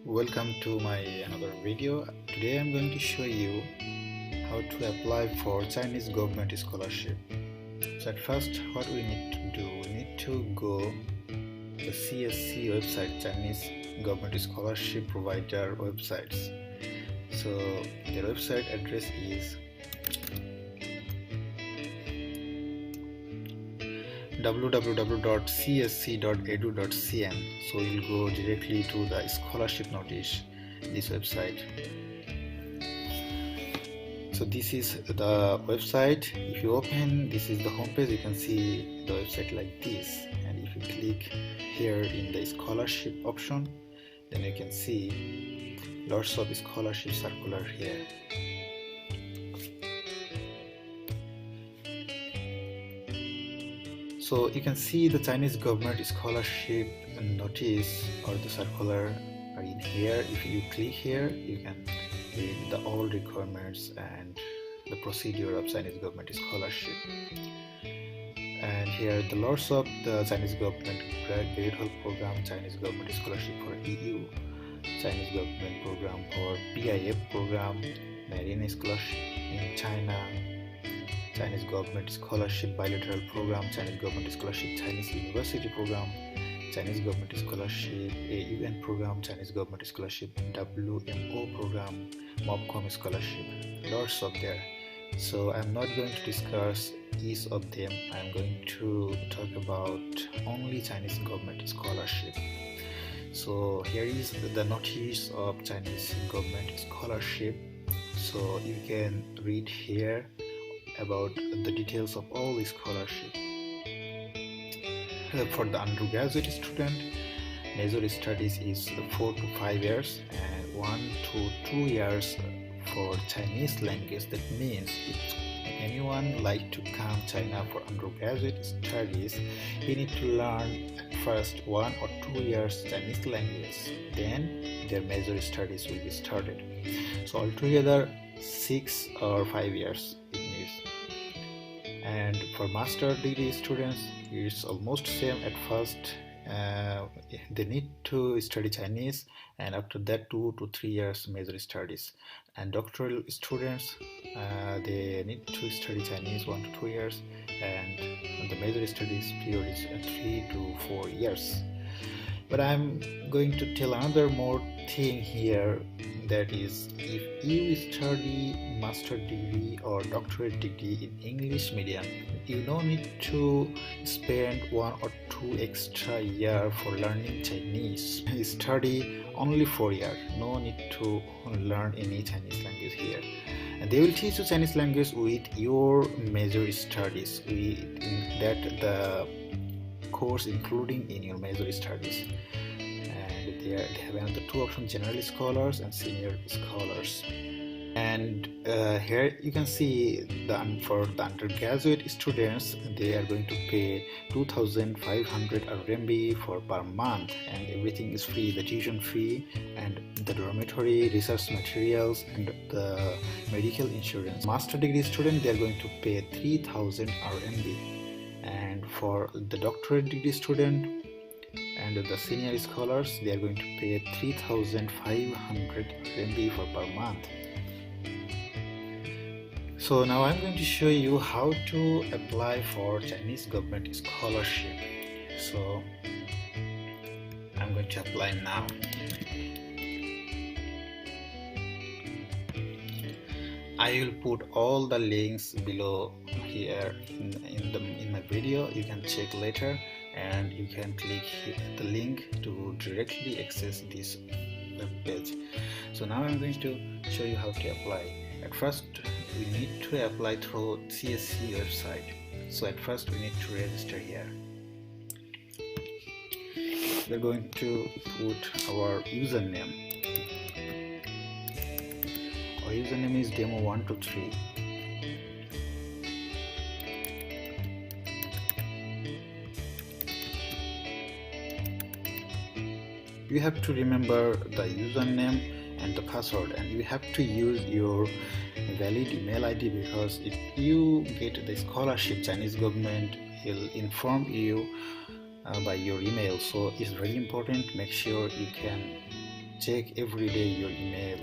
Welcome to my another video. Today I'm going to show you how to apply for Chinese government scholarship. So at first what we need to do, we need to go the CSC website, Chinese government scholarship provider websites. So their website address is www.csc.edu.cn. so you'll go directly to the scholarship notice, this website. So this is the website. If you open, this is the homepage. You can see the website like this, and if you click here in the scholarship option, then you can see lots of scholarship circular here. So you can see the Chinese government scholarship notice or the circular are in here. If you click here, you can read the all requirements and the procedure of Chinese government scholarship. And here the lots of the Chinese government graduate help program, Chinese government scholarship for EU, Chinese government program for PIF program, marine scholarship in China, Chinese government scholarship bilateral program, Chinese government scholarship Chinese university program, Chinese government scholarship AUN program, Chinese government scholarship WMO program, MOPCOM scholarship, lots of there. So I'm not going to discuss each of them. I'm going to talk about only Chinese government scholarship. So here is the notice of Chinese government scholarship. So you can read here about the details of all the scholarship. For the undergraduate student, major studies is 4 to 5 years and 1 to 2 years for Chinese language. That means if anyone like to come China for undergraduate studies, he need to learn at first 1 or 2 years Chinese language, then their major studies will be started. So altogether 6 or 5 years it needs. And for master degree students, it's almost same. At first they need to study Chinese, and after that 2 to 3 years major studies. And doctoral students, they need to study Chinese 1 to 2 years, and the major studies period is 3 to 4 years. But I'm going to tell another more thing here, that is, if you study master degree or doctorate degree in English medium, you don't need to spend 1 or 2 extra year for learning Chinese. Study only 4 years, no need to learn any Chinese language here. And they will teach you Chinese language with your major studies, with that the course including in your major studies. And they have another 2 options: general scholars and senior scholars. And here you can see for the undergraduate students, they are going to pay 2,500 RMB for per month, and everything is free, the tuition fee and the dormitory, research materials and the medical insurance. Master degree student, they are going to pay 3,000 RMB. And for the doctorate degree student and the senior scholars, they are going to pay 3,500 RMB for per month. So now I'm going to show you how to apply for Chinese government scholarship. So I'm going to apply now. I will put all the links below here in my video. You can check later, and you can click the link to directly access this web page. So now I'm going to show you how to apply. At first we need to apply through CSC website. So at first we need to register here. We're going to put our username. Our username is demo123. You have to remember the username and the password, and you have to use your valid email ID, because if you get the scholarship, Chinese government will inform you by your email. So it's very important, make sure you can check every day your email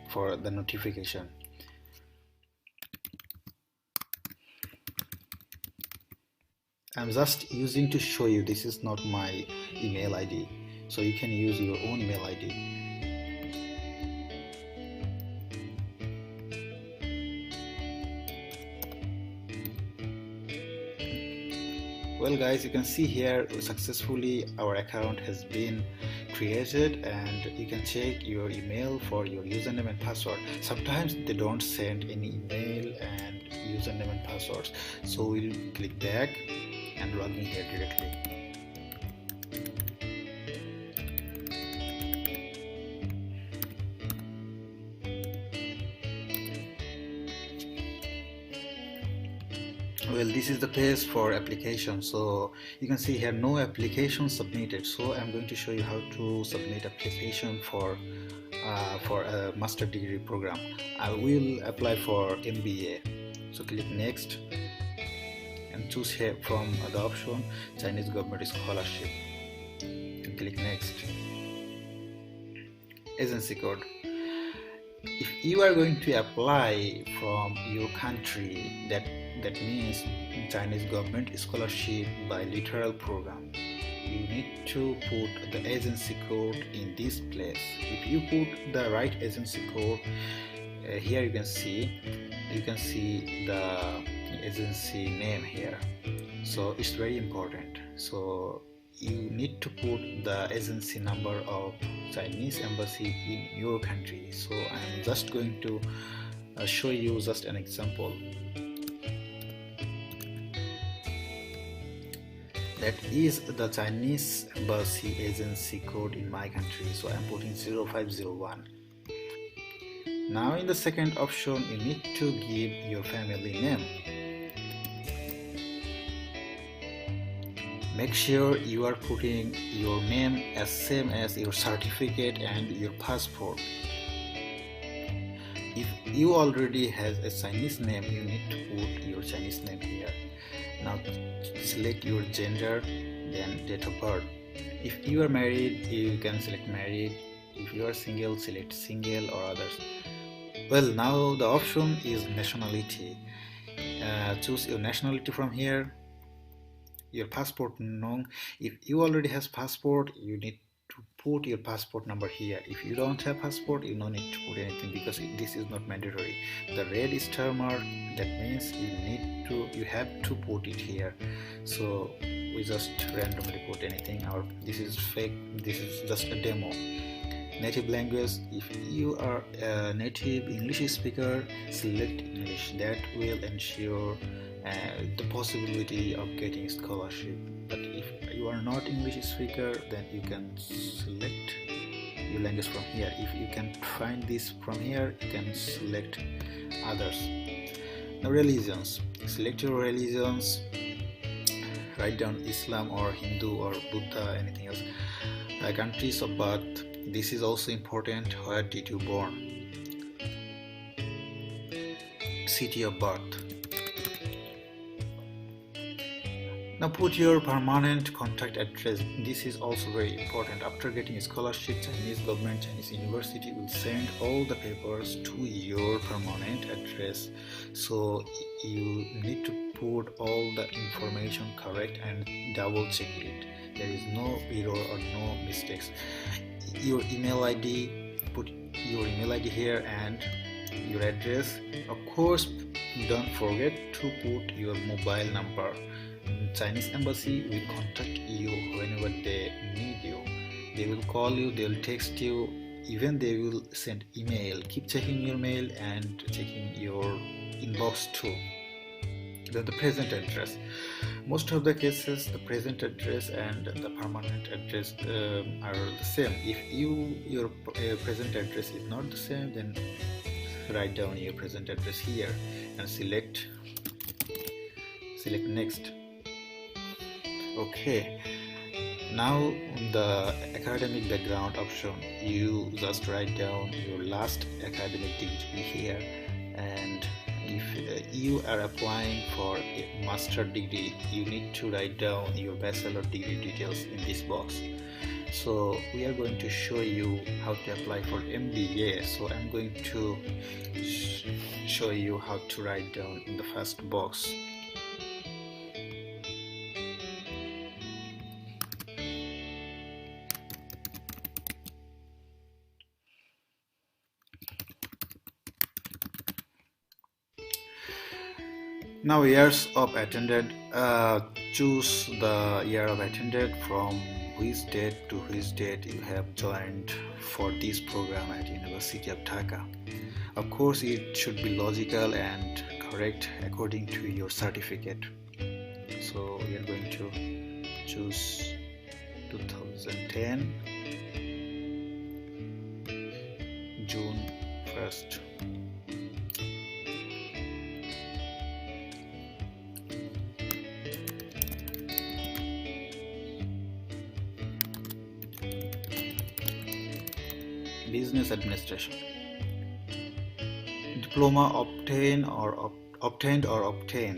for the notification. I'm just using to show you, this is not my email ID, so you can use your own email ID. Well guys, you can see here successfully our account has been created, and you can check your email for your username and password. Sometimes they don't send any email and username and passwords, so we'll click back and log in here directly. Well, this is the page for application. So you can see here no application submitted, so I'm going to show you how to submit application for a master degree program. I will apply for MBA, so click next and choose here from the option Chinese Government Scholarship and click next. Agency code. If you are going to apply from your country, that means Chinese Government Scholarship bilateral program, you need to put the agency code in this place. If you put the right agency code, here you can see the agency name here, so it's very important. So you need to put the agency number of Chinese embassy in your country. So I'm just going to show you just an example. That is the Chinese embassy agency code in my country, so I'm putting 0501. Now in the second option, you need to give your family name. Make sure you are putting your name as same as your certificate and your passport. If you already have a Chinese name, you need to put your Chinese name here. Now select your gender, then date of birth. If you are married, you can select married. If you are single, select single or others. Well, now the option is nationality. Choose your nationality from here. Your passport number. If you already have passport, you need to put your passport number here. If you don't have passport, you don't need to put anything because this is not mandatory. The red star mark, that means you have to put it here. So we just randomly put anything, or this is fake, this is just a demo. Native language, if you are a native English speaker, select English. That will ensure the possibility of getting scholarship. But if you are not English speaker, then you can select your language from here. If you can find this from here, you can select others. Now religions, select your religions, write down Islam or Hindu or Buddha, anything else. Countries of birth, this is also important. Where did you born? City of birth. Now put your permanent contact address. This is also very important. After getting a scholarship, Chinese government, Chinese university will send all the papers to your permanent address. So you need to put all the information correct and double check it. There is no error or no mistakes. Your email ID, put your email ID here and your address. Of course, don't forget to put your mobile number. Chinese embassy will contact you whenever they need you. They will call you, they will text you, even they will send email. Keep checking your mail and checking your inbox too. Then the present address. Most of the cases, the present address and the permanent address are the same. If your present address is not the same, then write down your present address here and select next. Okay, now the academic background option, you just write down your last academic degree here, and if you are applying for a master degree, you need to write down your bachelor degree details in this box. So we are going to show you how to apply for MBA. So I'm going to show you how to write down in the first box. Now years of attended, choose the year of attended from which date to which date you have joined for this program at University of Dhaka. Of course, it should be logical and correct according to your certificate. So we are going to choose 2010 June 1st. Business Administration. Diploma obtained or obtained.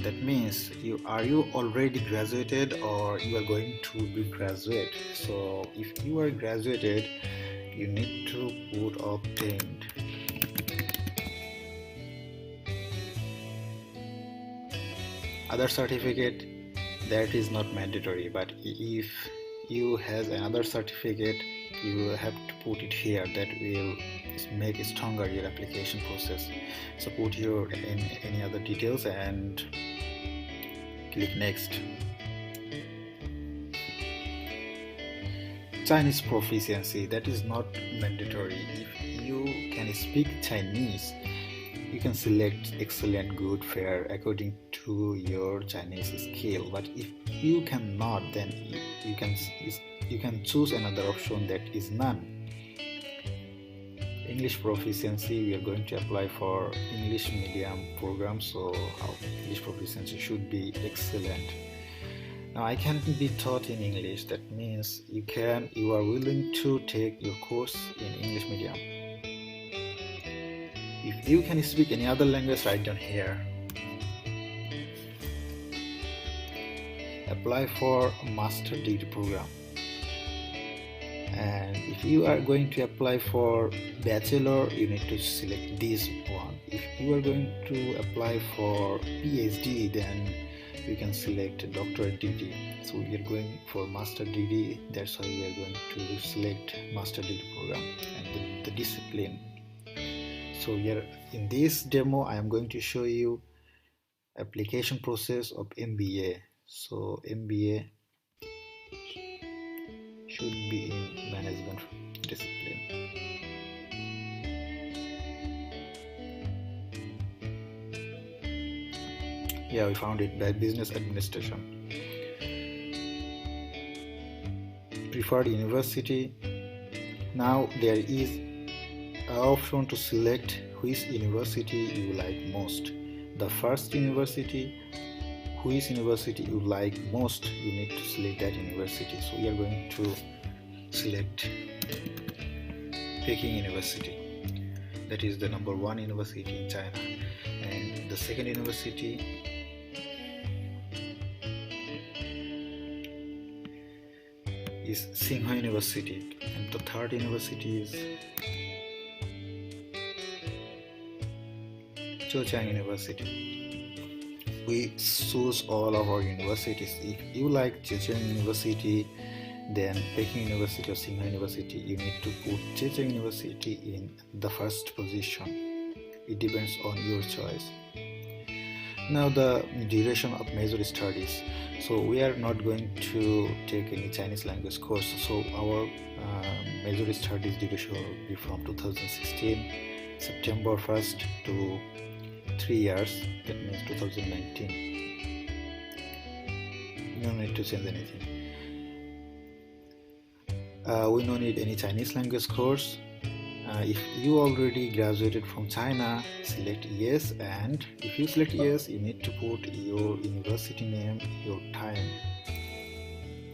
That means you already graduated or you are going to be graduate. So if you are graduated, you need to put obtained. Other certificate, that is not mandatory, but if you has another certificate, you will have to put it here. That will make stronger your application process. So put your any other details and click next. Chinese proficiency, that is not mandatory. If you can speak Chinese, you can select excellent, good, fair according to your Chinese skill. But if you cannot, then you can choose another option, that is none. English proficiency, we are going to apply for English medium program, so our English proficiency should be excellent. Now I can be taught in English. That means you are willing to take your course in English medium. If you can speak any other language, write down here. Apply for master degree program. And if you are going to apply for bachelor, you need to select this one. If you are going to apply for PhD, then you can select doctorate degree. So we are going for master degree, that's why we are going to select master degree program and the discipline. So here in this demo, I am going to show you application process of MBA. So MBA should be in management discipline. Yeah, we found it by business administration. Preferred university. Now there is an option to select which university you like most. The first university, which university you like most, you need to select that university. So we are going to select Peking University. That is the number one university in China. And the second university is Tsinghua University. And the third university is Zhejiang University. We choose all of our universities. If you like Zhejiang University, then Peking University or Tsinghua University, you need to put Zhejiang University in the first position. It depends on your choice. Now the duration of major studies. So we are not going to take any Chinese language course. So our major studies duration will be from 2016 September 1st to 3 years. That means 2019. No need to change anything. We don't need any Chinese language course. If you already graduated from China, select yes, and if you select yes, you need to put your university name, your time,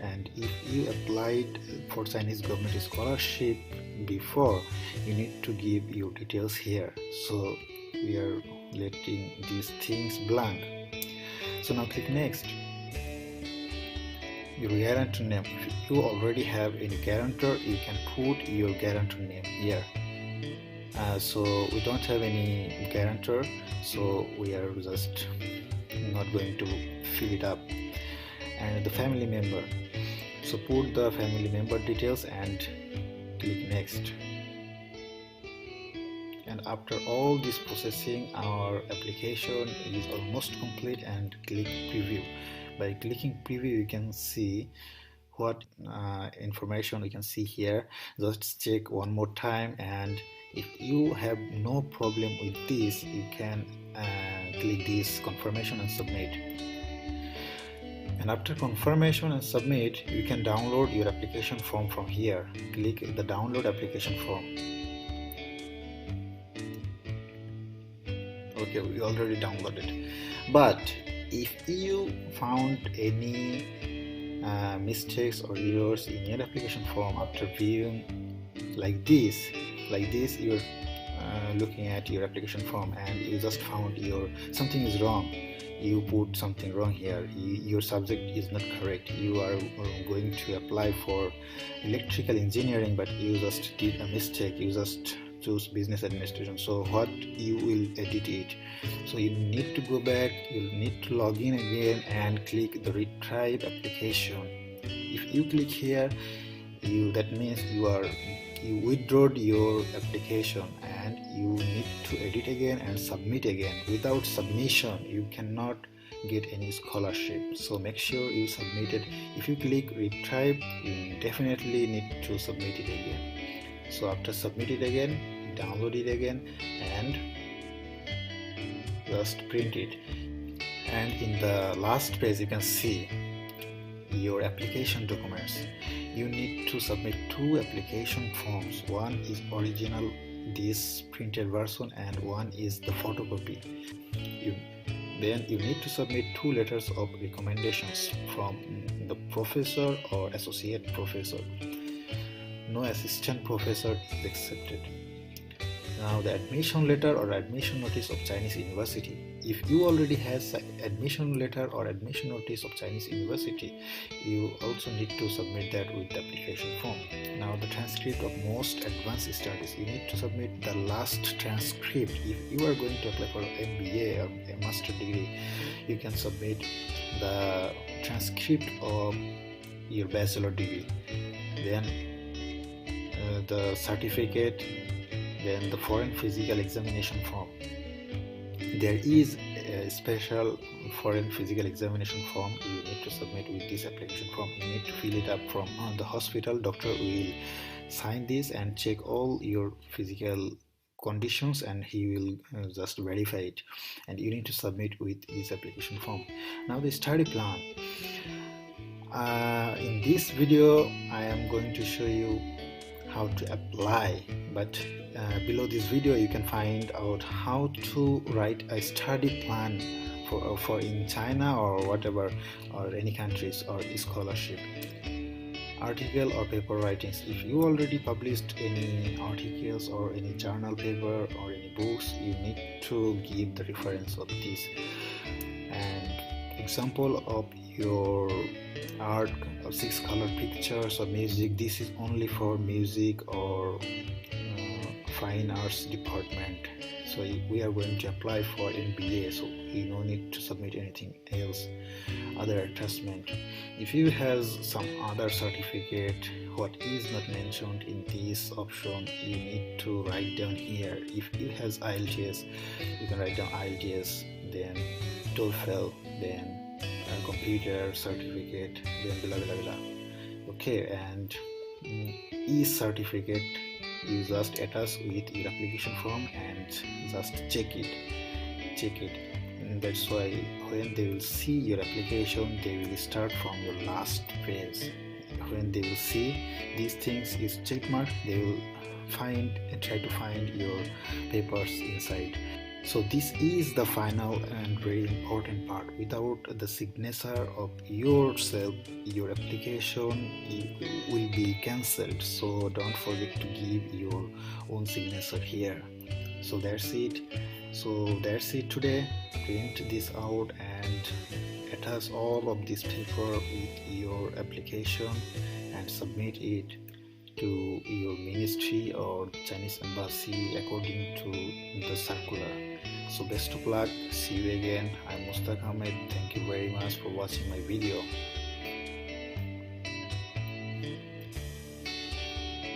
and if you applied for Chinese government scholarship before, you need to give your details here. So we are letting these things blank. So now click next. your guarantor name. If you already have any guarantor, you can put your guarantor name here. So we don't have any guarantor, so we are just not going to fill it up. And the family member, so put the family member details and click next. And after all this processing, our application is almost complete, and click preview. By clicking preview, you can see what information you can see here. Just check one more time, and if you have no problem with this, you can click this confirmation and submit. And after confirmation and submit, you can download your application form from here. Click the download application form. Okay, we already downloaded. But if you found any mistakes or errors in your application form after viewing like this, you're looking at your application form and you just found something is wrong. You put something wrong here, your subject is not correct, you are going to apply for electrical engineering, but you just did a mistake, you just choose business administration. So what you will edit it, so you need to go back, you need to log in again and click the retrieve application. If you click here, that means you withdrawed your application and you need to edit again and submit again. Without submission, you cannot get any scholarship, so make sure you submit it. If you click retrieve, you definitely need to submit it again. So after submit it again, download it again and just print it. And in the last page, you can see your application documents. You need to submit 2 application forms. One is original, this printed version, and one is the photocopy. Then you need to submit 2 letters of recommendations from the professor or associate professor. No assistant professor is accepted. Now the admission letter or admission notice of Chinese university. If you already has admission letter or admission notice of Chinese university, you also need to submit that with the application form. Now the transcript of most advanced studies, you need to submit the last transcript. If you are going to apply for MBA or a master degree, you can submit the transcript of your bachelor degree, then the certificate, then the foreign physical examination form. There is a special foreign physical examination form you need to submit with this application form. You need to fill it up from the hospital. Doctor will sign this and check all your physical conditions, and he will just verify it, and you need to submit with this application form. Now the study plan. In this video I am going to show you how to apply, but below this video you can find out how to write a study plan for in China or whatever, or any countries, or scholarship. Article or paper writings. If you already published any articles or any journal paper or any books, you need to give the reference of this. And example of your art, 6 color pictures or music, this is only for music or fine arts department. So we are going to apply for MBA, so you don't need to submit anything else. Other attachment. If you has some other certificate what is not mentioned in this option, you need to write down here. If you has IELTS, you can write down IELTS, then TOEFL, then computer certificate, then blah blah blah. Okay, and e-certificate you just attach with your application form and just check it. And that's why when they will see your application, they will start from your last page. When they will see these things is check mark, they will try to find your papers inside. So this is the final and very important part. Without the signature of yourself, your application will be cancelled. So don't forget to give your own signature here. So that's it. Today. Print this out and attach all of this paper with your application and submit it to your ministry or Chinese embassy according to the circular. So best of luck. See you again. I'm Mustaq Ahmed. Thank you very much for watching my video.